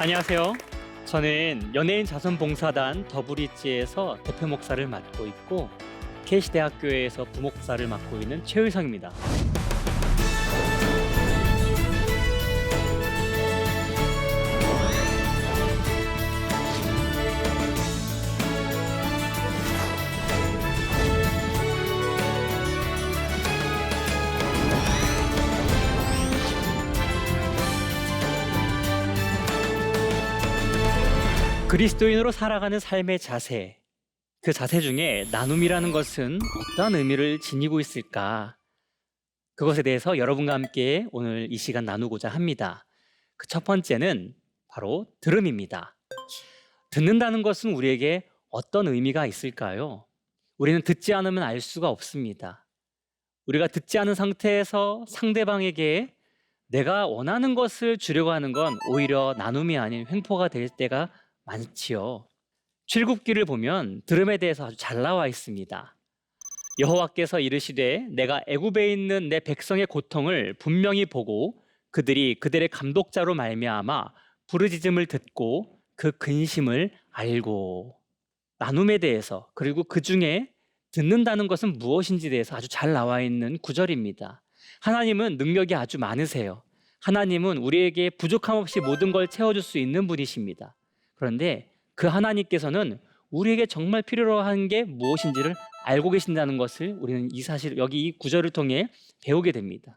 안녕하세요. 저는 연예인 자선봉사단 더브릿지에서 대표 목사를 맡고 있고 KC대학교에서 부목사를 맡고 있는 최의성입니다. 그리스도인으로 살아가는 삶의 자세, 그 자세 중에 나눔이라는 것은 어떠한 의미를 지니고 있을까? 그것에 대해서 여러분과 함께 오늘 이 시간 나누고자 합니다. 그 첫 번째는 바로 들음입니다. 듣는다는 것은 우리에게 어떤 의미가 있을까요? 우리는 듣지 않으면 알 수가 없습니다. 우리가 듣지 않은 상태에서 상대방에게 내가 원하는 것을 주려고 하는 건 오히려 나눔이 아닌 횡포가 될 때가 많지요. 출애굽기를 보면 들음에 대해서 아주 잘 나와 있습니다. 여호와께서 이르시되 내가 애굽에 있는 내 백성의 고통을 분명히 보고 그들이 그들의 감독자로 말미암아 부르짖음을 듣고 그 근심을 알고. 나눔에 대해서, 그리고 그 중에 듣는다는 것은 무엇인지에 대해서 아주 잘 나와 있는 구절입니다. 하나님은 능력이 아주 많으세요. 하나님은 우리에게 부족함 없이 모든 걸 채워줄 수 있는 분이십니다. 그런데 그 하나님께서는 우리에게 정말 필요로 한 게 무엇인지를 알고 계신다는 것을 우리는 이 사실, 여기 이 구절을 통해 배우게 됩니다.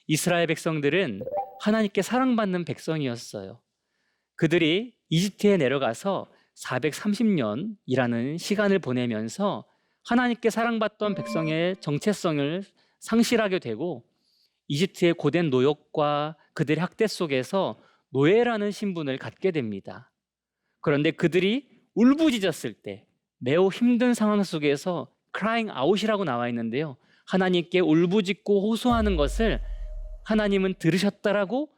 이스라엘 백성들은 하나님께 사랑받는 백성이었어요. 그들이 이집트에 내려가서 430년이라는 시간을 보내면서 하나님께 사랑받던 백성의 정체성을 상실하게 되고 이집트의 고된 노역과 그들의 학대 속에서 노예라는 신분을 갖게 됩니다. 그런데 그들이 울부짖었을 때, 매우 힘든 상황 속에서 crying out이라고 나와 있는데요, 하나님께 울부짖고 호소하는 것을 하나님은 들으셨다라고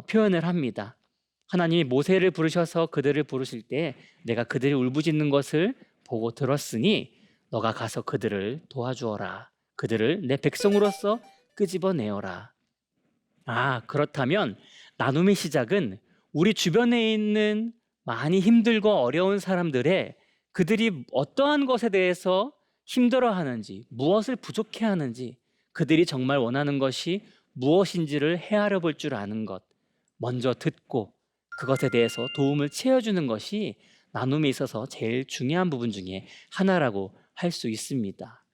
표현을 합니다. 하나님이 모세를 부르셔서 그들을 부르실 때 내가 그들이 울부짖는 것을 보고 들었으니 너가 가서 그들을 도와주어라. 그들을 내 백성으로서 끄집어내어라. 그렇다면 나눔의 시작은 우리 주변에 있는 많이 힘들고 어려운 사람들의 그들이 어떠한 것에 대해서 힘들어하는지, 무엇을 부족해하는지, 그들이 정말 원하는 것이 무엇인지를 헤아려 볼 줄 아는 것, 먼저 듣고 그것에 대해서 도움을 채워주는 것이 나눔에 있어서 제일 중요한 부분 중에 하나라고 할 수 있습니다.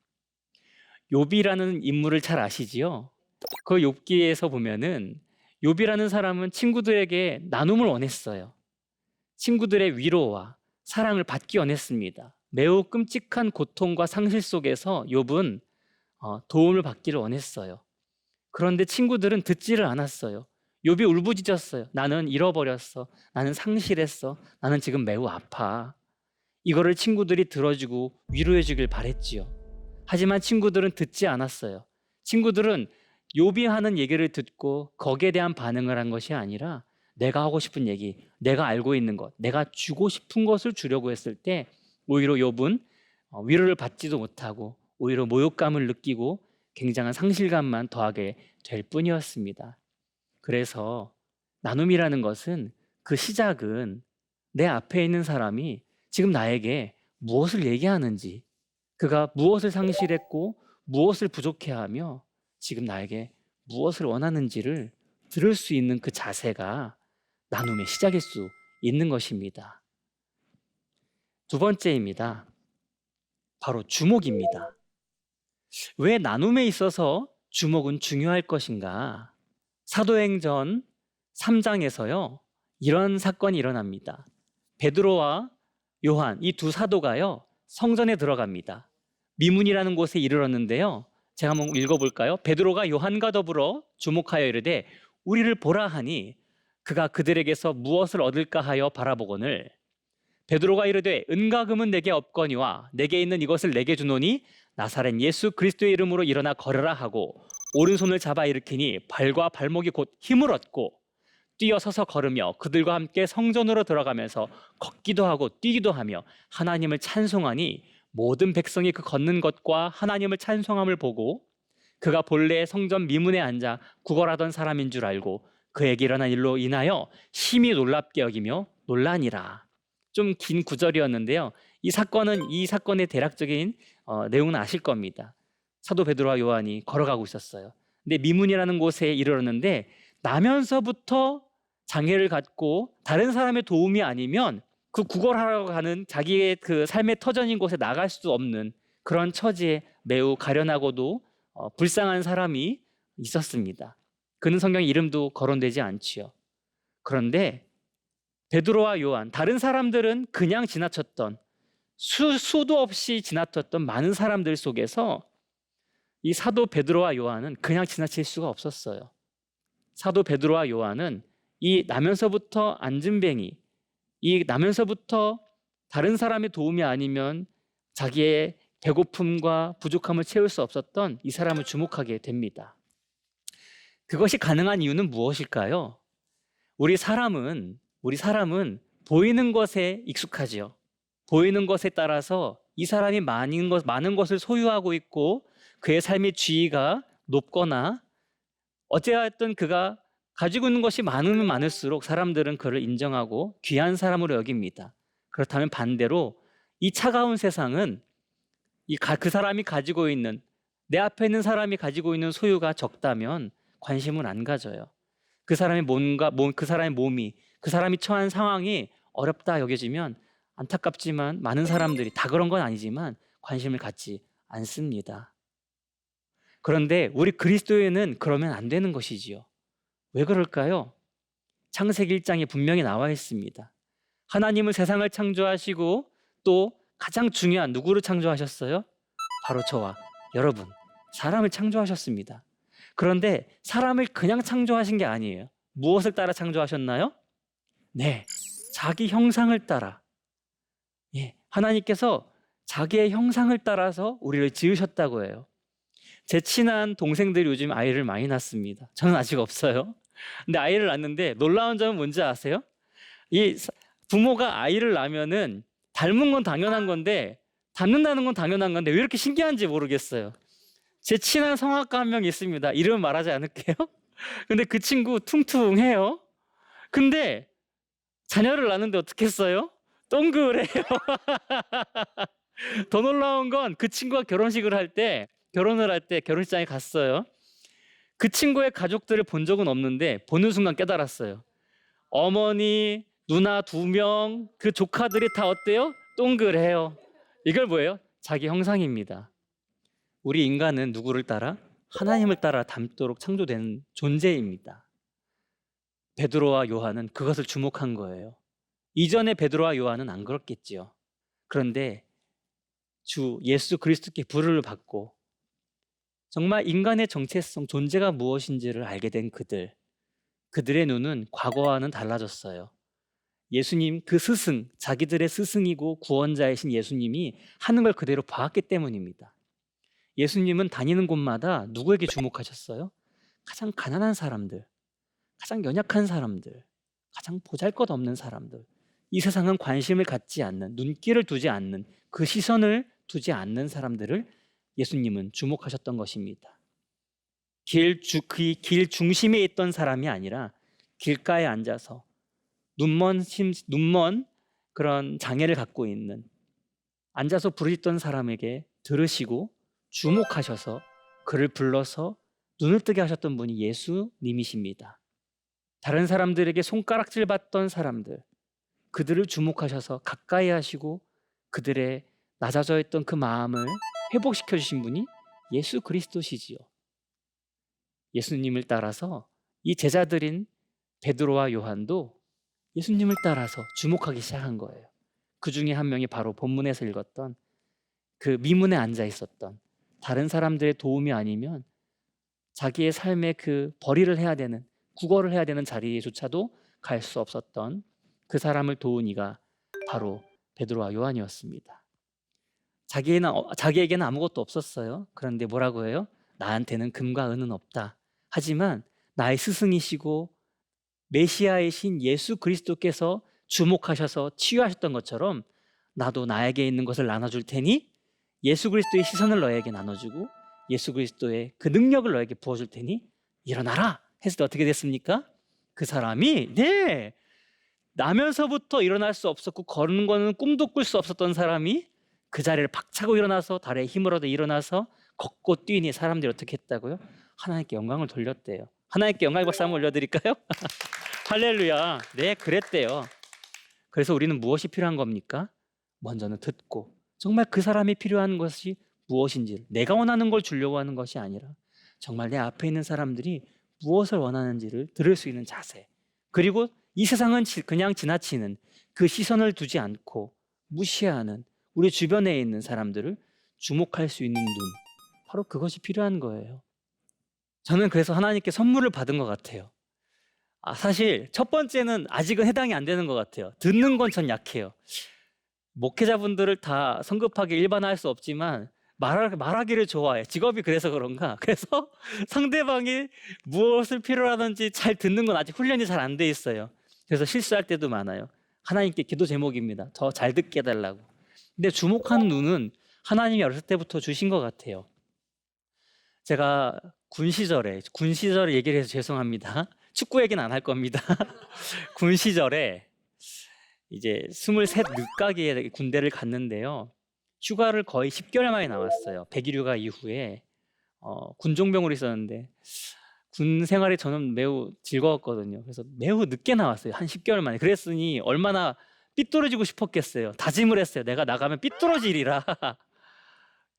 욥이라는 인물을 잘 아시지요? 그 욥기에서 보면은 욥이라는 사람은 친구들에게 나눔을 원했어요. 친구들의 위로와 사랑을 받기 원했습니다. 매우 끔찍한 고통과 상실 속에서 욥은 도움을 받기를 원했어요. 그런데 친구들은 듣지를 않았어요. 욥이 울부짖었어요. 나는 잃어버렸어. 나는 상실했어. 나는 지금 매우 아파. 이거를 친구들이 들어주고 위로해 주길 바랬지요. 하지만 친구들은 듣지 않았어요. 친구들은 욥이 하는 얘기를 듣고 거기에 대한 반응을 한 것이 아니라 내가 하고 싶은 얘기, 내가 알고 있는 것, 내가 주고 싶은 것을 주려고 했을 때 오히려 욥은 위로를 받지도 못하고 오히려 모욕감을 느끼고 굉장한 상실감만 더하게 될 뿐이었습니다. 그래서 나눔이라는 것은, 그 시작은 내 앞에 있는 사람이 지금 나에게 무엇을 얘기하는지, 그가 무엇을 상실했고 무엇을 부족해하며 지금 나에게 무엇을 원하는지를 들을 수 있는 그 자세가 나눔의 시작일 수 있는 것입니다. 두 번째입니다. 바로 주목입니다. 왜 나눔에 있어서 주목은 중요할 것인가? 사도행전 3장에서요, 이런 사건이 일어납니다. 베드로와 요한, 이 두 사도가요, 성전에 들어갑니다. 미문이라는 곳에 이르렀는데요, 제가 한번 읽어볼까요? 베드로가 요한과 더불어 주목하여 이르되 우리를 보라 하니 그가 그들에게서 무엇을 얻을까 하여 바라보거늘 베드로가 이르되 은과 금은 내게 없거니와 내게 있는 이것을 내게 주노니 나사렛 예수 그리스도의 이름으로 일어나 걸으라 하고 오른손을 잡아 일으키니 발과 발목이 곧 힘을 얻고 뛰어서서 걸으며 그들과 함께 성전으로 들어가면서 걷기도 하고 뛰기도 하며 하나님을 찬송하니 모든 백성이 그 걷는 것과 하나님을 찬송함을 보고 그가 본래 성전 미문에 앉아 구걸하던 사람인 줄 알고 그에게 일어난 일로 인하여 심히 놀랍게 여기며 놀라니라. 좀 긴 구절이었는데요. 이 사건의 대략적인 내용은 아실 겁니다. 사도 베드로와 요한이 걸어가고 있었어요. 근데 미문이라는 곳에 이르렀는데 나면서부터 장애를 갖고 다른 사람의 도움이 아니면 그 구걸하러 가는 자기의 그 삶의 터전인 곳에 나갈 수 없는 그런 처지에 매우 가련하고도 불쌍한 사람이 있었습니다. 그는 성경에 이름도 거론되지 않지요. 그런데 베드로와 요한, 다른 사람들은 그냥 지나쳤던 수도 없이 지나쳤던 많은 사람들 속에서 이 사도 베드로와 요한은 그냥 지나칠 수가 없었어요. 사도 베드로와 요한은 이 나면서부터 앉은뱅이, 이 나면서부터 다른 사람의 도움이 아니면 자기의 배고픔과 부족함을 채울 수 없었던 이 사람을 주목하게 됩니다. 그것이 가능한 이유는 무엇일까요? 우리 사람은 보이는 것에 익숙하지요. 보이는 것에 따라서 이 사람이 많은 것을 소유하고 있고 그의 삶의 지위가 높거나 어찌하였든 그가 가지고 있는 것이 많으면 많을수록 사람들은 그를 인정하고 귀한 사람으로 여깁니다. 그렇다면 반대로 이 차가운 세상은 그 사람이 가지고 있는, 내 앞에 있는 사람이 가지고 있는 소유가 적다면 관심은 안 가져요. 그 사람의 그 사람의 몸이, 그 사람이 처한 상황이 어렵다 여겨지면 안타깝지만 많은 사람들이, 다 그런 건 아니지만 관심을 갖지 않습니다. 그런데 우리 그리스도인은 그러면 안 되는 것이지요. 왜 그럴까요? 창세기 1장에 분명히 나와 있습니다. 하나님은 세상을 창조하시고 또 가장 중요한 누구를 창조하셨어요? 바로 저와 여러분, 사람을 창조하셨습니다. 그런데 사람을 그냥 창조하신 게 아니에요. 무엇을 따라 창조하셨나요? 네, 자기 형상을 따라. 하나님께서 자기의 형상을 따라서 우리를 지으셨다고 해요. 제 친한 동생들이 요즘 아이를 많이 낳습니다. 저는 아직 없어요. 근데 아이를 낳는데 놀라운 점은 뭔지 아세요? 이 부모가 아이를 낳으면은 닮은 건 당연한 건데 닮는다는 건 당연한 건데 왜 이렇게 신기한지 모르겠어요. 제 친한 성악가 한 명 있습니다. 이름은 말하지 않을게요. 근데 그 친구 퉁퉁해요. 근데 자녀를 낳는데 어떻게 했어요? 동그래요. 더 놀라운 건 그 친구가 결혼을 할 때 결혼식장에 갔어요. 그 친구의 가족들을 본 적은 없는데 보는 순간 깨달았어요. 어머니, 누나 2명, 그 조카들이 다 어때요? 동그래요. 이걸 뭐예요? 자기 형상입니다. 우리 인간은 누구를 따라? 하나님을 따라 닮도록 창조된 존재입니다. 베드로와 요한은 그것을 주목한 거예요. 이전에 베드로와 요한은 안 그렇겠지요. 그런데 주 예수 그리스도께 부름을 받고 정말 인간의 정체성, 존재가 무엇인지를 알게 된 그들의 눈은 과거와는 달라졌어요. 예수님, 그 스승, 자기들의 스승이고 구원자이신 예수님이 하는 걸 그대로 봤기 때문입니다. 예수님은 다니는 곳마다 누구에게 주목하셨어요? 가장 가난한 사람들, 가장 연약한 사람들, 가장 보잘것없는 사람들, 이 세상은 관심을 갖지 않는, 눈길을 두지 않는, 그 시선을 두지 않는 사람들을 예수님은 주목하셨던 것입니다. 길 중심에 있던 사람이 아니라 길가에 앉아서 눈먼 그런 장애를 갖고 있는, 앉아서 부르짖던 사람에게 들으시고 주목하셔서 그를 불러서 눈을 뜨게 하셨던 분이 예수님이십니다. 다른 사람들에게 손가락질 받던 사람들, 그들을 주목하셔서 가까이 하시고 그들의 낮아져 있던 그 마음을 회복시켜 주신 분이 예수 그리스도시지요. 예수님을 따라서 이 제자들인 베드로와 요한도 예수님을 따라서 주목하기 시작한 거예요. 그 중에 한 명이 바로 본문에서 읽었던 그 미문에 앉아 있었던, 다른 사람들의 도움이 아니면 자기의 삶의 그 벌이를 해야 되는, 구걸을 해야 되는 자리에조차도 갈 수 없었던 그 사람을 도운 이가 바로 베드로와 요한이었습니다. 자기에게는 아무것도 없었어요. 그런데 뭐라고 해요? 나한테는 금과 은은 없다. 하지만 나의 스승이시고 메시아이신 예수 그리스도께서 주목하셔서 치유하셨던 것처럼 나도 나에게 있는 것을 나눠줄 테니 예수 그리스도의 시선을 너에게 나눠주고 예수 그리스도의 그 능력을 너에게 부어줄 테니 일어나라 했을 때 어떻게 됐습니까? 그 사람이 나면서부터 일어날 수 없었고 걷는 거는 꿈도 꿀 수 없었던 사람이 그 자리를 박차고 일어나서 달의 힘을 얻어 일어나서 걷고 뛰니 사람들이 어떻게 했다고요? 하나님께 영광을 돌렸대요. 하나님께 영광의 박수 한번 올려드릴까요? 할렐루야. 네, 그랬대요. 그래서 우리는 무엇이 필요한 겁니까? 먼저는 듣고 정말 그 사람이 필요한 것이 무엇인지를, 내가 원하는 걸 주려고 하는 것이 아니라 정말 내 앞에 있는 사람들이 무엇을 원하는지를 들을 수 있는 자세, 그리고 이 세상은 그냥 지나치는 그 시선을 두지 않고 무시하는 우리 주변에 있는 사람들을 주목할 수 있는 눈, 바로 그것이 필요한 거예요. 저는 그래서 하나님께 선물을 받은 것 같아요. 사실 첫 번째는 아직은 해당이 안 되는 것 같아요. 듣는 건 전 약해요. 목회자분들을 다 성급하게 일반화할 수 없지만 말하기를 좋아해. 직업이 그래서 그런가? 그래서 상대방이 무엇을 필요로 하는지 잘 듣는 건 아직 훈련이 잘 안 돼 있어요. 그래서 실수할 때도 많아요. 하나님께 기도 제목입니다. 더 잘 듣게 해달라고. 근데 주목하는 눈은 하나님이 어렸을 때부터 주신 것 같아요. 제가 군 시절에 얘기를 해서 죄송합니다. 축구 얘기는 안 할 겁니다. 군 시절에 이제 23 늦가기에 군대를 갔는데요. 휴가를 거의 10개월 만에 나왔어요. 100일 휴가 이후에 군종병으로 있었는데 군 생활이 저는 매우 즐거웠거든요. 그래서 매우 늦게 나왔어요. 한 10개월 만에. 그랬으니 얼마나 삐뚤어지고 싶었겠어요. 다짐을 했어요. 내가 나가면 삐뚤어지리라.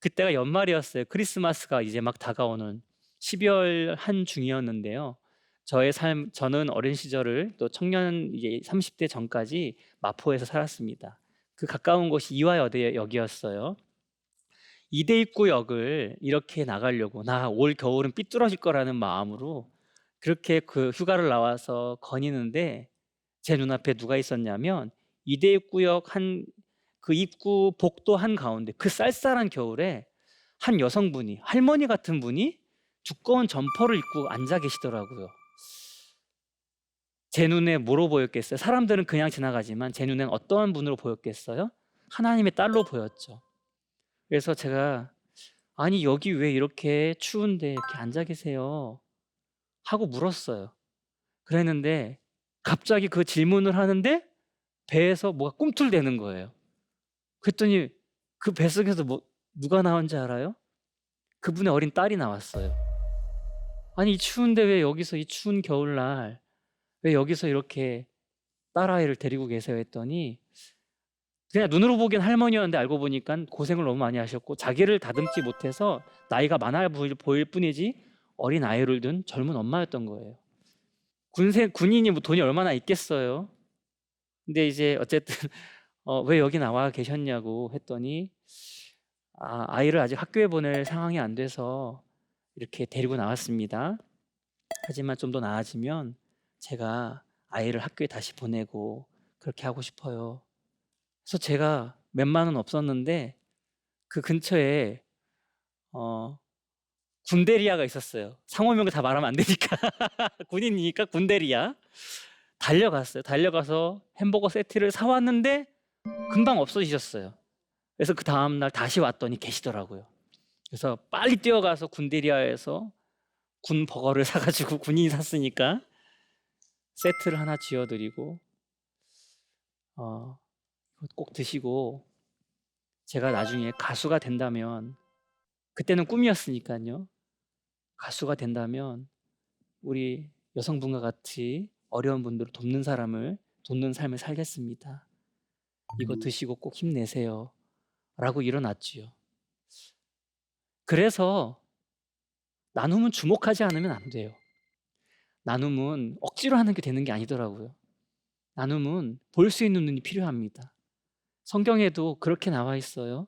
그때가 연말이었어요. 크리스마스가 이제 막 다가오는 12월 한중이었는데요. 저는 어린 시절을 또 청년 이제 30대 전까지 마포에서 살았습니다. 그 가까운 곳이 이화여대역이었어요. 이대입구역을 이렇게 나가려고 나 올 겨울은 삐뚤어질 거라는 마음으로 그렇게 그 휴가를 나와서 거니는데 제 눈앞에 누가 있었냐면 이대입구역 그 입구 복도 한가운데 그 쌀쌀한 겨울에 한 여성분이, 할머니 같은 분이 두꺼운 점퍼를 입고 앉아 계시더라고요. 제 눈에 뭐로 보였겠어요? 사람들은 그냥 지나가지만 제 눈엔 어떠한 분으로 보였겠어요? 하나님의 딸로 보였죠. 그래서 제가 아니 여기 왜 이렇게 추운데 이렇게 앉아 계세요? 하고 물었어요. 그랬는데 갑자기 그 질문을 하는데 배에서 뭐가 꿈틀대는 거예요. 그랬더니 그 뱃속에서 누가 나온지 알아요? 그분의 어린 딸이 나왔어요. 아니 이 추운데 왜 여기서 이 추운 겨울날 왜 여기서 이렇게 딸아이를 데리고 계세요? 했더니 그냥 눈으로 보기엔 할머니였는데 알고 보니까 고생을 너무 많이 하셨고 자기를 다듬지 못해서 나이가 많아 보일 뿐이지 어린 아이를 둔 젊은 엄마였던 거예요. 군인이 뭐 돈이 얼마나 있겠어요? 근데 이제 어쨌든 왜 여기 나와 계셨냐고 했더니 아이를 아직 학교에 보낼 상황이 안 돼서 이렇게 데리고 나왔습니다. 하지만 좀 더 나아지면 제가 아이를 학교에 다시 보내고 그렇게 하고 싶어요. 그래서 제가 몇만 원 없었는데 그 근처에 군대리아가 있었어요. 상호명을 다 말하면 안 되니까 군인이니까 군대리아. 달려갔어요. 달려가서 햄버거 세트를 사왔는데 금방 없어지셨어요. 그래서 그 다음날 다시 왔더니 계시더라고요. 그래서 빨리 뛰어가서 군대리아에서 군 버거를 사가지고 군인이 샀으니까 세트를 하나 지어드리고 꼭 드시고 제가 나중에 가수가 된다면, 그때는 꿈이었으니까요, 가수가 된다면 우리 여성분과 같이 어려운 분들을 돕는 삶을 살겠습니다. 이거 드시고 꼭 힘내세요 라고 일어났지요. 그래서 나눔은 주목하지 않으면 안 돼요. 나눔은 억지로 하는 게 되는 게 아니더라고요. 나눔은 볼 수 있는 눈이 필요합니다. 성경에도 그렇게 나와 있어요.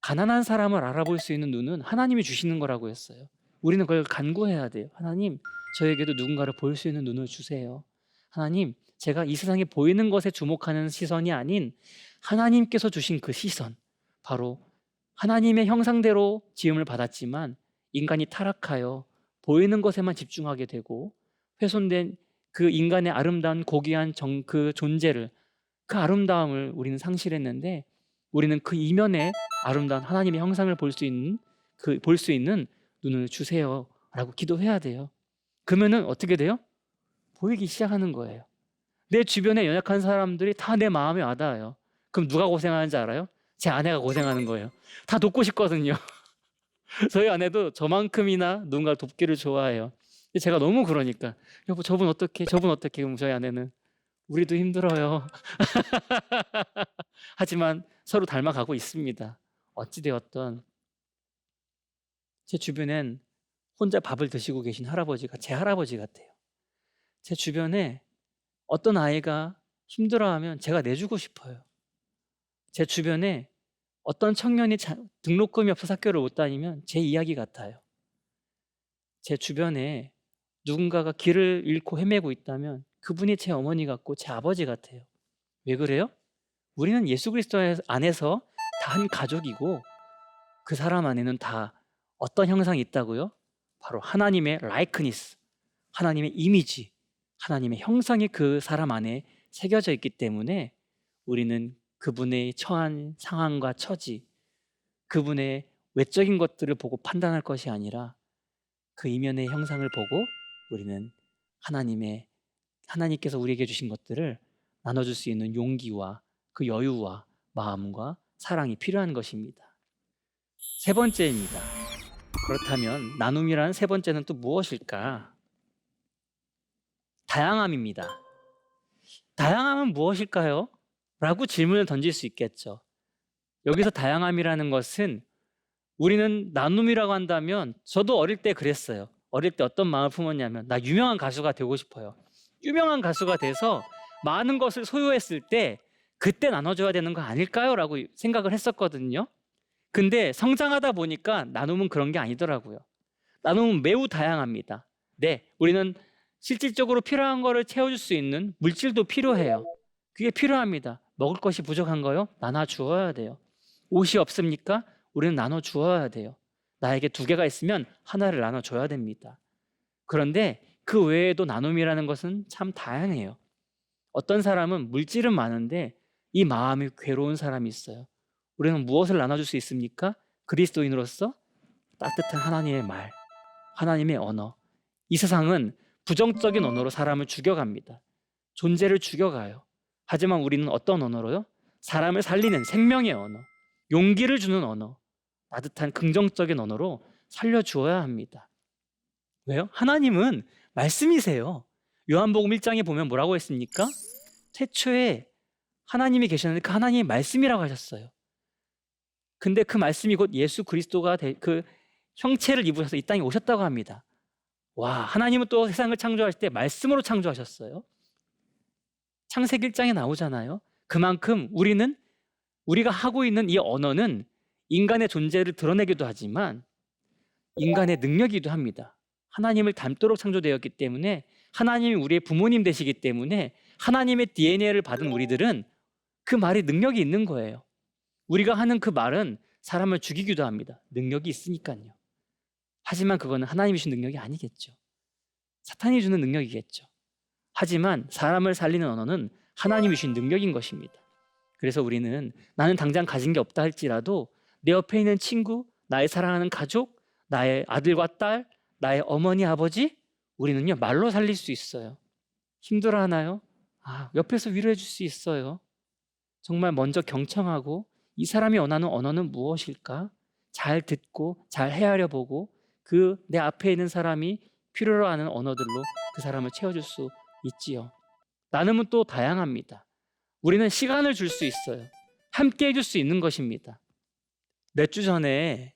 가난한 사람을 알아볼 수 있는 눈은 하나님이 주시는 거라고 했어요. 우리는 그걸 간구해야 돼요. 하나님, 저에게도 누군가를 볼 수 있는 눈을 주세요. 하나님, 제가 이 세상에 보이는 것에 주목하는 시선이 아닌 하나님께서 주신 그 시선, 바로 하나님의 형상대로 지음을 받았지만 인간이 타락하여 보이는 것에만 집중하게 되고 훼손된 그 인간의 아름다운 고귀한 그 존재를, 그 아름다움을 우리는 상실했는데 우리는 그 이면에 아름다운 하나님의 형상을 볼 수 있는 눈을 주세요라고 기도해야 돼요. 그러면은 어떻게 돼요? 보이기 시작하는 거예요. 내 주변에 연약한 사람들이 다 내 마음에 와닿아요. 그럼 누가 고생하는지 알아요? 제 아내가 고생하는 거예요. 다 돕고 싶거든요. 저희 아내도 저만큼이나 누군가를 돕기를 좋아해요. 근데 제가 너무 그러니까 여보 저분 어떻게 저분 어떻게 그럼 저희 아내는 우리도 힘들어요. 하지만 서로 닮아가고 있습니다. 어찌되었던 제 주변엔 혼자 밥을 드시고 계신 할아버지가 제 할아버지 같아요. 제 주변에 어떤 아이가 힘들어하면 제가 내주고 싶어요. 제 주변에 어떤 청년이 등록금이 없어서 학교를 못 다니면 제 이야기 같아요. 제 주변에 누군가가 길을 잃고 헤매고 있다면 그분이 제 어머니 같고 제 아버지 같아요. 왜 그래요? 우리는 예수 그리스도 안에서 다 한 가족이고 그 사람 안에는 다 어떤 형상이 있다고요? 바로 하나님의 라이크니스, 하나님의 이미지, 하나님의 형상이 그 사람 안에 새겨져 있기 때문에 우리는 그분의 처한 상황과 처지, 그분의 외적인 것들을 보고 판단할 것이 아니라 그 이면의 형상을 보고 우리는 하나님께서 우리에게 주신 것들을 나눠줄 수 있는 용기와 그 여유와 마음과 사랑이 필요한 것입니다. 세 번째입니다. 그렇다면 나눔이라는 세 번째는 또 무엇일까? 다양함입니다. 다양함은 무엇일까요? 라고 질문을 던질 수 있겠죠. 여기서 다양함이라는 것은 우리는 나눔이라고 한다면 저도 어릴 때 그랬어요. 어릴 때 어떤 마음을 품었냐면 나 유명한 가수가 되고 싶어요. 유명한 가수가 돼서 많은 것을 소유했을 때 그때 나눠줘야 되는 거 아닐까요? 라고 생각을 했었거든요. 근데 성장하다 보니까 나눔은 그런 게 아니더라고요. 나눔은 매우 다양합니다. 네, 우리는 실질적으로 필요한 거를 채워줄 수 있는 물질도 필요해요. 그게 필요합니다. 먹을 것이 부족한 거요? 나눠 주어야 돼요. 옷이 없습니까? 우리는 나눠 주어야 돼요. 나에게 2개가 있으면 하나를 나눠 줘야 됩니다. 그런데 그 외에도 나눔이라는 것은 참 다양해요. 어떤 사람은 물질은 많은데 이 마음이 괴로운 사람이 있어요. 우리는 무엇을 나눠줄 수 있습니까? 그리스도인으로서 따뜻한 하나님의 말, 하나님의 언어. 이 세상은 부정적인 언어로 사람을 죽여갑니다. 존재를 죽여가요. 하지만 우리는 어떤 언어로요? 사람을 살리는 생명의 언어, 용기를 주는 언어, 따뜻한 긍정적인 언어로 살려주어야 합니다. 왜요? 하나님은 말씀이세요. 요한복음 1장에 보면 뭐라고 했습니까? 태초에 하나님이 계셨는데 그 하나님이 말씀이라고 하셨어요. 근데 그 말씀이 곧 예수 그리스도가 그 형체를 입으셔서 이 땅에 오셨다고 합니다. 와, 하나님은 또 세상을 창조하실 때 말씀으로 창조하셨어요. 창세기 1장에 나오잖아요. 그만큼 우리가 하고 있는 이 언어는 인간의 존재를 드러내기도 하지만 인간의 능력이기도 합니다. 하나님을 닮도록 창조되었기 때문에 하나님이 우리의 부모님 되시기 때문에 하나님의 DNA를 받은 우리들은 그 말이 능력이 있는 거예요. 우리가 하는 그 말은 사람을 죽이기도 합니다. 능력이 있으니까요. 하지만 그거는 하나님이 주신 능력이 아니겠죠. 사탄이 주는 능력이겠죠. 하지만 사람을 살리는 언어는 하나님이 주신 능력인 것입니다. 그래서 우리는 나는 당장 가진 게 없다 할지라도 내 옆에 있는 친구, 나의 사랑하는 가족, 나의 아들과 딸, 나의 어머니, 아버지, 우리는요 말로 살릴 수 있어요. 힘들어하나요? 옆에서 위로해 줄 수 있어요. 정말 먼저 경청하고 이 사람이 원하는 언어는 무엇일까? 잘 듣고 잘 헤아려 보고 그 내 앞에 있는 사람이 필요로 하는 언어들로 그 사람을 채워줄 수 있지요. 나눔은 또 다양합니다. 우리는 시간을 줄 수 있어요. 함께 해줄 수 있는 것입니다. 몇 주 전에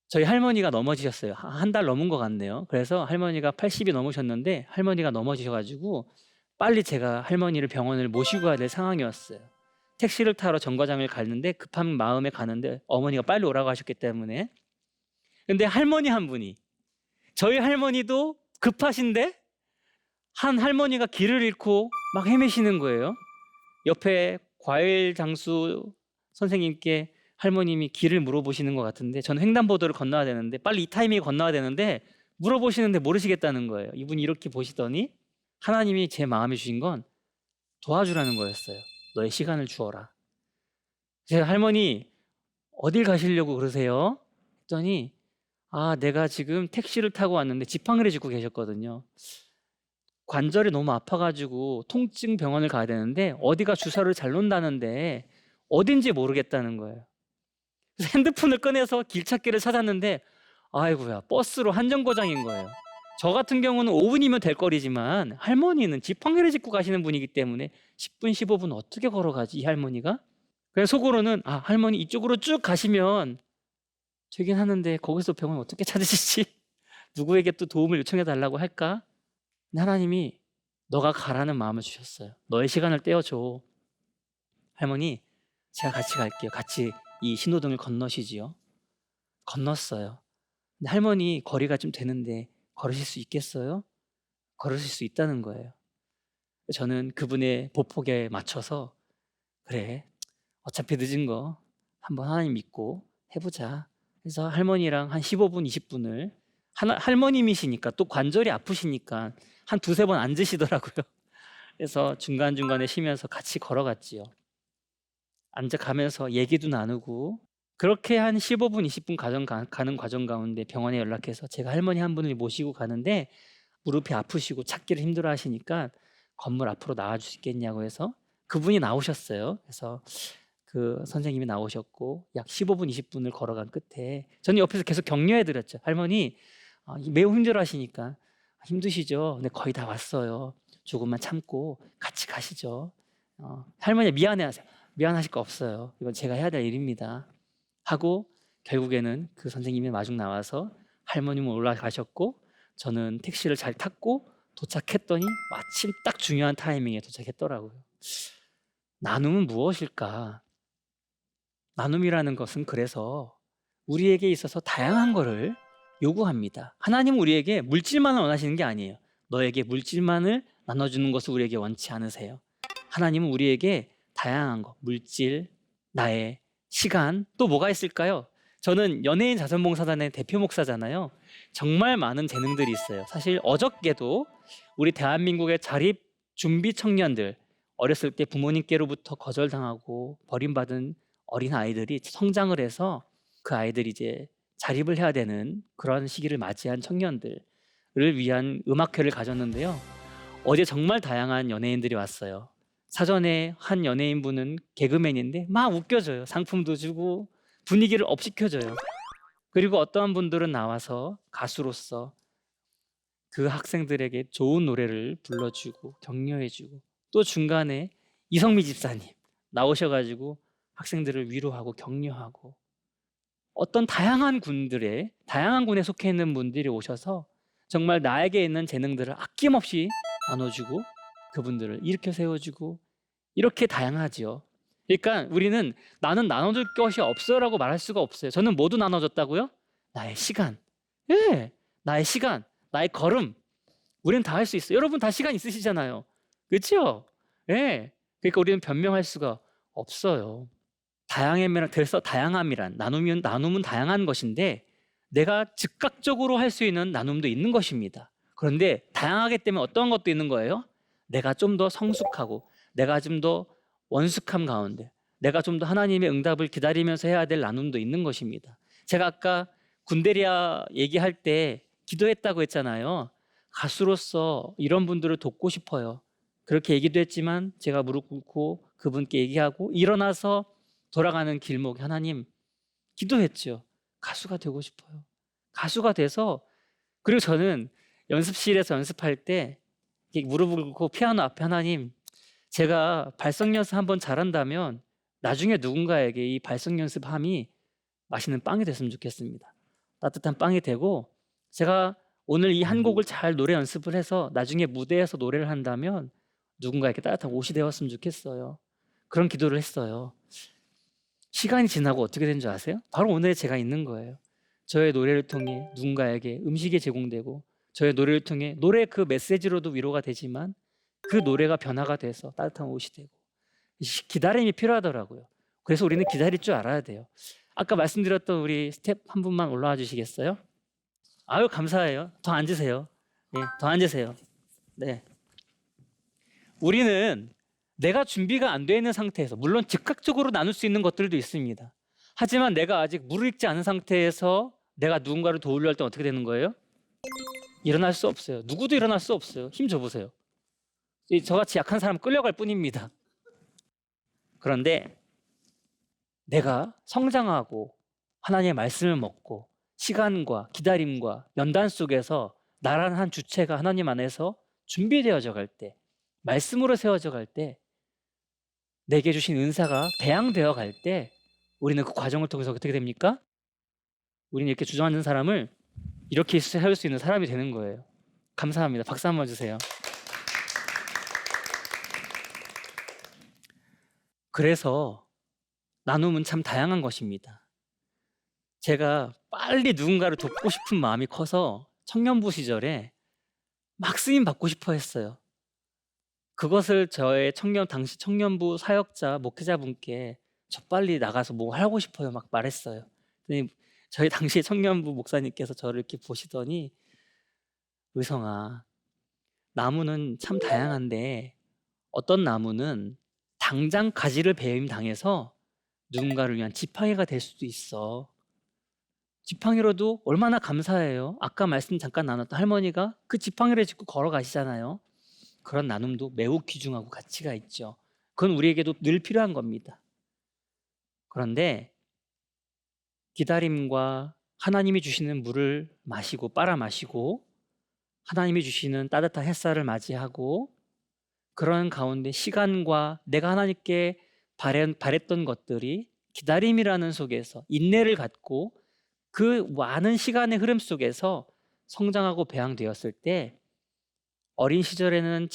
저희 할머니가 넘어지셨어요. 한 달 넘은 것 같네요. 그래서 할머니가 80이 넘으셨는데 할머니가 넘어지셔가지고 빨리 제가 할머니를 병원을 모시고 가야 될 상황이었어요. 택시를 타러 정거장을 갔는데 급한 마음에 가는데 어머니가 빨리 오라고 하셨기 때문에. 근데 할머니 한 분이, 저희 할머니도 급하신데 한 할머니가 길을 잃고 막 헤매시는 거예요. 옆에 과일 장수 선생님께 할머님이 길을 물어보시는 것 같은데 저는 횡단보도를 건너야 되는데 빨리 이 타이밍에 건너야 되는데 물어보시는데 모르시겠다는 거예요. 이분이 이렇게 보시더니 하나님이 제 마음에 주신 건 도와주라는 거였어요. 너의 시간을 주어라. 제가 할머니 어딜 가시려고 그러세요? 했더니 내가 지금 택시를 타고 왔는데 지팡이를 짚고 계셨거든요. 관절이 너무 아파가지고 통증 병원을 가야 되는데 어디가 주사를 잘 놓는다는데 어딘지 모르겠다는 거예요. 그래서 핸드폰을 꺼내서 길찾기를 찾았는데 아이고야, 버스로 한정거장인 거예요. 저 같은 경우는 5분이면 될 거리지만 할머니는 지팡이를 짚고 가시는 분이기 때문에 10분, 15분 어떻게 걸어가지 이 할머니가? 그래서 속으로는 할머니 이쪽으로 쭉 가시면 되긴 하는데 거기서 병원 어떻게 찾으시지? 누구에게 또 도움을 요청해 달라고 할까? 근데 하나님이 너가 가라는 마음을 주셨어요. 너의 시간을 떼어줘. 할머니, 제가 같이 갈게요. 같이 이 신호등을 건너시지요. 건넜어요. 근데 할머니 거리가 좀 되는데 걸으실 수 있겠어요? 걸으실 수 있다는 거예요. 저는 그분의 보폭에 맞춰서 그래, 어차피 늦은 거 한번 하나님 믿고 해보자. 그래서 할머니랑 한 15분, 20분을 할머님이시니까 또 관절이 아프시니까 한 두세 번 앉으시더라고요. 그래서 중간중간에 쉬면서 같이 걸어갔지요. 앉아가면서 얘기도 나누고 그렇게 한 15분, 20분 가는 과정 가운데 병원에 연락해서 제가 할머니 한 분을 모시고 가는데 무릎이 아프시고 찾기를 힘들어 하시니까 건물 앞으로 나와 주시겠냐고 해서 그분이 나오셨어요. 그래서 그 선생님이 나오셨고 약 15분, 20분을 걸어간 끝에 저는 옆에서 계속 격려해 드렸죠. 할머니 매우 힘들어 하시니까 힘드시죠? 근데 거의 다 왔어요. 조금만 참고 같이 가시죠. 할머니 미안해 하세요. 미안하실 거 없어요. 이건 제가 해야 될 일입니다. 하고 결국에는 그 선생님이 마중 나와서 할머님은 올라가셨고 저는 택시를 잘 탔고 도착했더니 마침 딱 중요한 타이밍에 도착했더라고요. 나눔은 무엇일까? 나눔이라는 것은 그래서 우리에게 있어서 다양한 거를 요구합니다. 하나님은 우리에게 물질만을 원하시는 게 아니에요. 너에게 물질만을 나눠주는 것을 우리에게 원치 않으세요. 하나님은 우리에게 다양한 거, 물질, 나의 시간, 또 뭐가 있을까요? 저는 연예인 자선봉사단의 대표 목사잖아요. 정말 많은 재능들이 있어요. 사실 어저께도 우리 대한민국의 자립 준비 청년들, 어렸을 때 부모님께로부터 거절당하고 버림받은 어린 아이들이 성장을 해서 그 아이들이 이제 자립을 해야 되는 그런 시기를 맞이한 청년들을 위한 음악회를 가졌는데요. 어제 정말 다양한 연예인들이 왔어요. 사전에 한 연예인분은 개그맨인데 막 웃겨줘요. 상품도 주고 분위기를 업시켜줘요. 그리고 어떠한 분들은 나와서 가수로서 그 학생들에게 좋은 노래를 불러주고 격려해주고 또 중간에 이성미 집사님 나오셔가지고 학생들을 위로하고 격려하고 어떤 다양한 군에 속해 있는 분들이 오셔서 정말 나에게 있는 재능들을 아낌없이 나눠주고 그분들을 일으켜 세워주고 이렇게 다양하지요. 그러니까 우리는 나는 나눠줄 것이 없어라고 말할 수가 없어요. 저는 모두 나눠줬다고요? 나의 시간, 나의 시간, 나의 걸음, 우리는 다 할 수 있어요. 여러분 다 시간 있으시잖아요. 그렇죠? 그러니까 우리는 변명할 수가 없어요. 그래서 다양함이란 나눔은 다양한 것인데 내가 즉각적으로 할 수 있는 나눔도 있는 것입니다. 그런데 다양하기 때문에 어떤 것도 있는 거예요? 내가 좀 더 성숙하고 내가 좀 더 원숙함 가운데 내가 좀 더 하나님의 응답을 기다리면서 해야 될 나눔도 있는 것입니다. 제가 아까 군대리아 얘기할 때 기도했다고 했잖아요. 가수로서 이런 분들을 돕고 싶어요. 그렇게 얘기도 했지만 제가 무릎 꿇고 그분께 얘기하고 일어나서 돌아가는 길목에 하나님 기도했죠. 가수가 되고 싶어요. 가수가 돼서 그리고 저는 연습실에서 연습할 때 무릎을 꿇고 피아노 앞에 하나님 제가 발성 연습 한번 잘한다면 나중에 누군가에게 이 발성 연습함이 맛있는 빵이 됐으면 좋겠습니다. 따뜻한 빵이 되고 제가 오늘 이 한 곡을 잘 노래 연습을 해서 나중에 무대에서 노래를 한다면 누군가에게 따뜻한 옷이 되었으면 좋겠어요. 그런 기도를 했어요. 시간이 지나고 어떻게 된 줄 아세요? 바로 오늘 제가 있는 거예요. 저의 노래를 통해 누군가에게 음식이 제공되고 저의 노래를 통해 노래 그 메시지로도 위로가 되지만 그 노래가 변화가 돼서 따뜻한 옷이 되고 기다림이 필요하더라고요. 그래서 우리는 기다릴 줄 알아야 돼요. 아까 말씀드렸던 우리 스텝 한 분만 올라와 주시겠어요? 아유 감사해요. 더 앉으세요. 더 앉으세요. 네. 우리는 내가 준비가 안 되어 있는 상태에서 물론 즉각적으로 나눌 수 있는 것들도 있습니다. 하지만 내가 아직 무르익지 않은 상태에서 내가 누군가를 도우려 할 때 어떻게 되는 거예요? 일어날 수 없어요. 누구도 일어날 수 없어요. 힘 줘보세요. 저같이 약한 사람 끌려갈 뿐입니다. 그런데 내가 성장하고 하나님의 말씀을 먹고 시간과 기다림과 연단 속에서 나라는 한 주체가 하나님 안에서 준비되어져 갈 때, 말씀으로 세워져 갈 때, 내게 주신 은사가 배양되어 갈 때 우리는 그 과정을 통해서 어떻게 됩니까? 우리는 이렇게 주저앉은 사람을 이렇게 세울 수 있는 사람이 되는 거예요. 감사합니다. 박수 한번 주세요. 그래서 나눔은 참 다양한 것입니다. 제가 빨리 누군가를 돕고 싶은 마음이 커서 청년부 시절에 막 쓰임 받고 싶어 했어요. 그것을 저의 당시 청년부 사역자 목회자분께 저 빨리 나가서 뭐 하고 싶어요 막 말했어요. 그랬더니 저희 당시 청년부 목사님께서 저를 이렇게 보시더니 의성아, 나무는 참 다양한데 어떤 나무는 당장 가지를 배임 당해서 누군가를 위한 지팡이가 될 수도 있어. 지팡이로도 얼마나 감사해요. 아까 말씀 잠깐 나눴던 할머니가 그 지팡이를 짚고 걸어가시잖아요. 그런 나눔도 매우 귀중하고 가치가 있죠. 그건 우리에게도 늘 필요한 겁니다. 그런데 기다림과 하나님이 주시는 물을 마시고 빨아 마시고 하나님이 주시는 따뜻한 햇살을 맞이하고 그런 가운데 시간과 내가 하나님께 바랬던 것들이 기다림이라는 속에서 인내를 갖고 그 많은 시간의 흐름 속에서 성장하고 배양되었을 때 어린 시절에는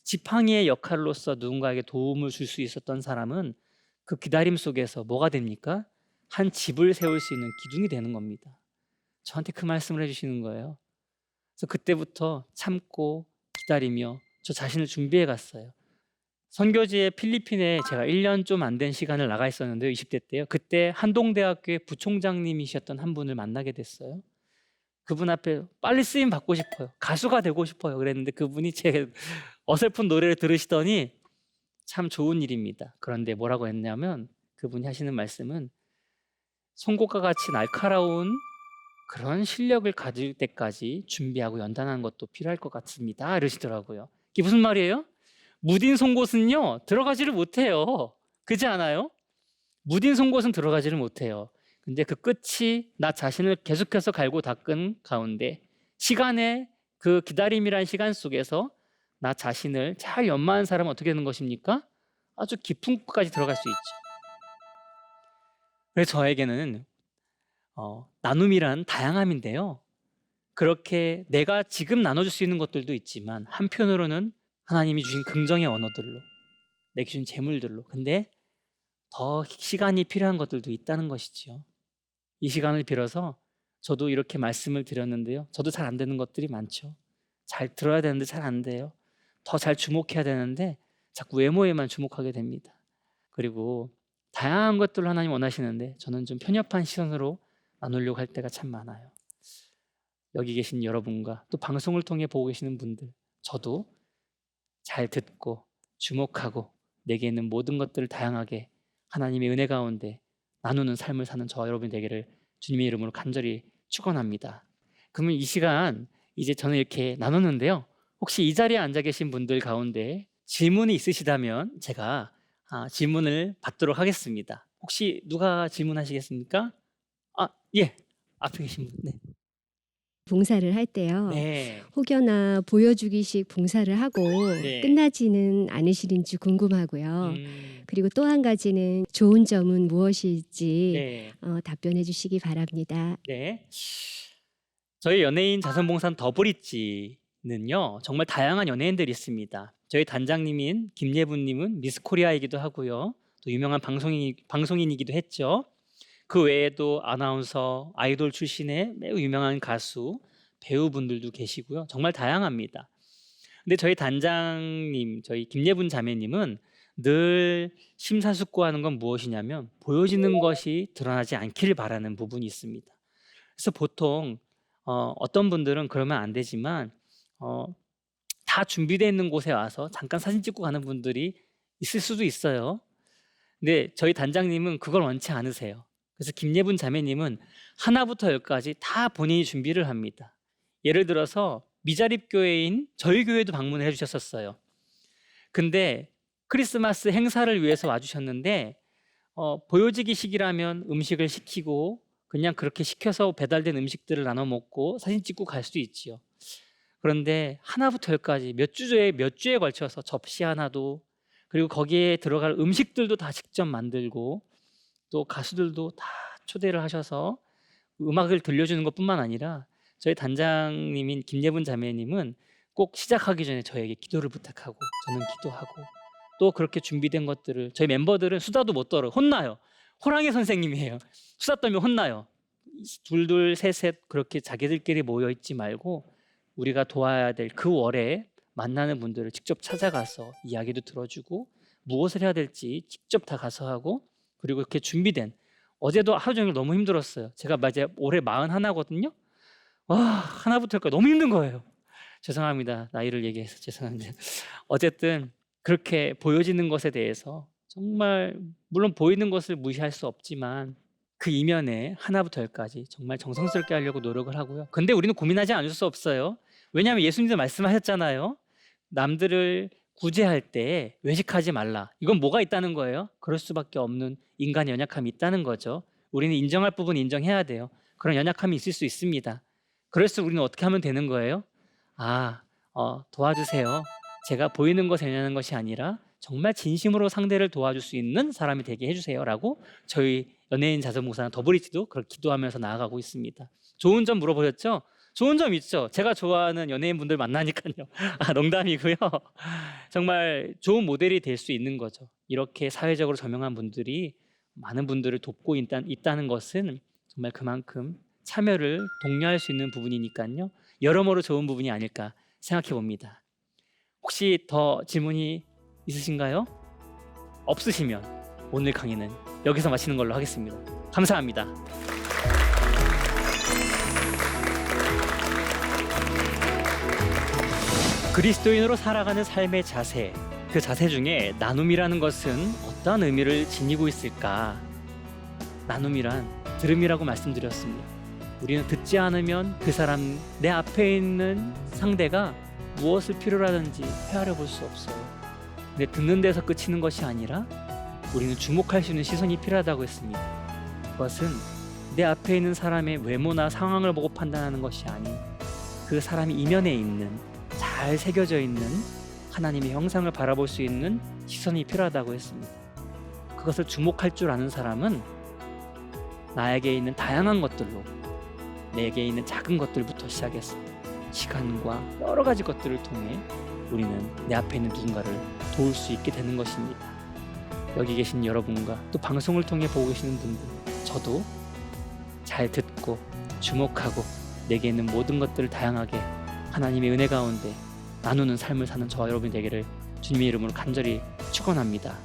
지팡이의 역할로서 누군가에게 도움을 줄 수 있었던 사람은 그 기다림 속에서 뭐가 됩니까? 한 집을 세울 수 있는 기둥이 되는 겁니다. 저한테 그 말씀을 해주시는 거예요. 그래서 그때부터 참고 기다리며 저 자신을 준비해 갔어요. 선교지에 필리핀에 제가 1년 좀 안 된 시간을 나가 있었는데요. 20대 때요. 그때 한동대학교의 부총장님이셨던 한 분을 만나게 됐어요. 그분 앞에 빨리 쓰임 받고 싶어요. 가수가 되고 싶어요. 그랬는데 그분이 제 어설픈 노래를 들으시더니 참 좋은 일입니다. 그런데 뭐라고 했냐면 그분이 하시는 말씀은 송곳과 같이 날카로운 그런 실력을 가질 때까지 준비하고 연단하는 것도 필요할 것 같습니다. 이러시더라고요. 이게 무슨 말이에요? 무딘 송곳은요 들어가지를 못해요. 그렇지 않아요? 무딘 송곳은 들어가지를 못해요. 근데 그 끝이 나 자신을 계속해서 갈고 닦은 가운데 시간의 그 기다림이란 시간 속에서 나 자신을 잘 연마한 사람은 어떻게 되는 것입니까? 아주 깊은 곳까지 들어갈 수 있죠. 그래서 저에게는 나눔이란 다양함인데요. 그렇게 내가 지금 나눠줄 수 있는 것들도 있지만 한편으로는 하나님이 주신 긍정의 언어들로 내게 주신 재물들로 근데 더 시간이 필요한 것들도 있다는 것이지요. 이 시간을 빌어서 저도 이렇게 말씀을 드렸는데요. 저도 잘 안 되는 것들이 많죠. 잘 들어야 되는데 잘 안 돼요. 더 잘 주목해야 되는데 자꾸 외모에만 주목하게 됩니다. 그리고 다양한 것들을 하나님 원하시는데 저는 좀 편협한 시선으로 나누려고 할 때가 참 많아요. 여기 계신 여러분과 또 방송을 통해 보고 계시는 분들 저도 잘 듣고 주목하고 내게 있는 모든 것들을 다양하게 하나님의 은혜 가운데 나누는 삶을 사는 저와 여러분이 되기를 주님의 이름으로 간절히 축원합니다. 그러면 이 시간 이제 저는 이렇게 나눴는데요. 혹시 이 자리에 앉아 계신 분들 가운데 질문이 있으시다면 제가 질문을 받도록 하겠습니다. 혹시 누가 질문하시겠습니까? 예. 앞에 계신 분. 네. 봉사를 할 때요. 네. 혹여나 보여주기식 봉사를 하고 네. 끝나지는 않으시는지 궁금하고요. 음, 그리고 또 한 가지는 좋은 점은 무엇일지 네. 답변해 주시기 바랍니다. 네. 저희 연예인 자선봉사는 더브릿지는요 정말 다양한 연예인들이 있습니다. 저희 단장님인 김예분님은 미스코리아이기도 하고요. 또 유명한 방송인이기도 했죠. 그 외에도 아나운서, 아이돌 출신의 매우 유명한 가수, 배우분들도 계시고요. 정말 다양합니다. 근데 저희 단장님, 저희 김예분 자매님은 늘 심사숙고하는 건 무엇이냐면 보여지는 것이 드러나지 않기를 바라는 부분이 있습니다. 그래서 보통 어떤 분들은 그러면 안 되지만 다 준비되어 있는 곳에 와서 잠깐 사진 찍고 가는 분들이 있을 수도 있어요. 근데 저희 단장님은 그걸 원치 않으세요. 그래서 김예분 자매님은 하나부터 열까지 다 본인이 준비를 합니다. 예를 들어서 미자립 교회인 저희 교회도 방문을 해주셨었어요. 근데 크리스마스 행사를 위해서 와주셨는데 보여지기식이라면 음식을 시키고 그냥 그렇게 시켜서 배달된 음식들을 나눠 먹고 사진 찍고 갈 수도 있지요. 그런데 하나부터 열까지 몇 주에 걸쳐서 접시 하나도, 그리고 거기에 들어갈 음식들도 다 직접 만들고, 또 가수들도 다 초대를 하셔서 음악을 들려주는 것뿐만 아니라 저희 단장님인 김예분 자매님은 꼭 시작하기 전에 저에게 기도를 부탁하고 저는 기도하고, 또 그렇게 준비된 것들을 저희 멤버들은 수다도 못 떨어요. 혼나요. 호랑이 선생님이에요. 수다 떨면 혼나요. 둘둘 셋셋 그렇게 자기들끼리 모여 있지 말고 우리가 도와야 될 그 월에 만나는 분들을 직접 찾아가서 이야기도 들어주고 무엇을 해야 될지 직접 다 가서 하고, 그리고 이렇게 준비된, 어제도 하루 종일 너무 힘들었어요. 제가 이제 올해 41거든요. 와, 하나부터 열까지 너무 힘든 거예요. 죄송합니다. 나이를 얘기해서 죄송한데 어쨌든 그렇게 보여지는 것에 대해서 정말, 물론 보이는 것을 무시할 수 없지만 그 이면에 하나부터 열까지 정말 정성스럽게 하려고 노력을 하고요. 근데 우리는 고민하지 않을 수 없어요. 왜냐하면 예수님도 말씀하셨잖아요. 남들을 구제할 때 외식하지 말라. 이건 뭐가 있다는 거예요? 그럴 수밖에 없는 인간의 연약함이 있다는 거죠. 우리는 인정할 부분 인정해야 돼요. 그런 연약함이 있을 수 있습니다. 그래서 우리는 어떻게 하면 되는 거예요? 도와주세요. 제가 보이는 것에 연연하는 것이 아니라 정말 진심으로 상대를 도와줄 수 있는 사람이 되게 해주세요 라고 저희 연예인 자선봉사나 더브리티도 그렇게 기도하면서 나아가고 있습니다. 좋은 점 물어보셨죠? 좋은 점 있죠. 제가 좋아하는 연예인분들 만나니까요. 농담이고요. 정말 좋은 모델이 될 수 있는 거죠. 이렇게 사회적으로 저명한 분들이 많은 분들을 돕고 있다는 것은 정말 그만큼 참여를 독려할 수 있는 부분이니까요. 여러모로 좋은 부분이 아닐까 생각해 봅니다. 혹시 더 질문이 있으신가요? 없으시면 오늘 강의는 여기서 마치는 걸로 하겠습니다. 감사합니다. 그리스도인으로 살아가는 삶의 자세, 그 자세 중에 나눔이라는 것은 어떤 의미를 지니고 있을까? 나눔이란 들음이라고 말씀드렸습니다. 우리는 듣지 않으면 그 사람, 내 앞에 있는 상대가 무엇을 필요로 하든지 헤아려 볼 수 없어요. 근데 듣는 데서 그치는 것이 아니라 우리는 주목할 수 있는 시선이 필요하다고 했습니다. 그것은 내 앞에 있는 사람의 외모나 상황을 보고 판단하는 것이 아닌 그 사람이 이면에 있는, 잘 새겨져 있는 하나님의 형상을 바라볼 수 있는 시선이 필요하다고 했습니다. 그것을 주목할 줄 아는 사람은 나에게 있는 다양한 것들로, 내게 있는 작은 것들부터 시작해서 시간과 여러 가지 것들을 통해 우리는 내 앞에 있는 누군가를 도울 수 있게 되는 것입니다. 여기 계신 여러분과 또 방송을 통해 보고 계시는 분들, 저도 잘 듣고 주목하고 내게 있는 모든 것들을 다양하게 하나님의 은혜 가운데 나누는 삶을 사는 저와 여러분이 되기를 주님의 이름으로 간절히 축원합니다.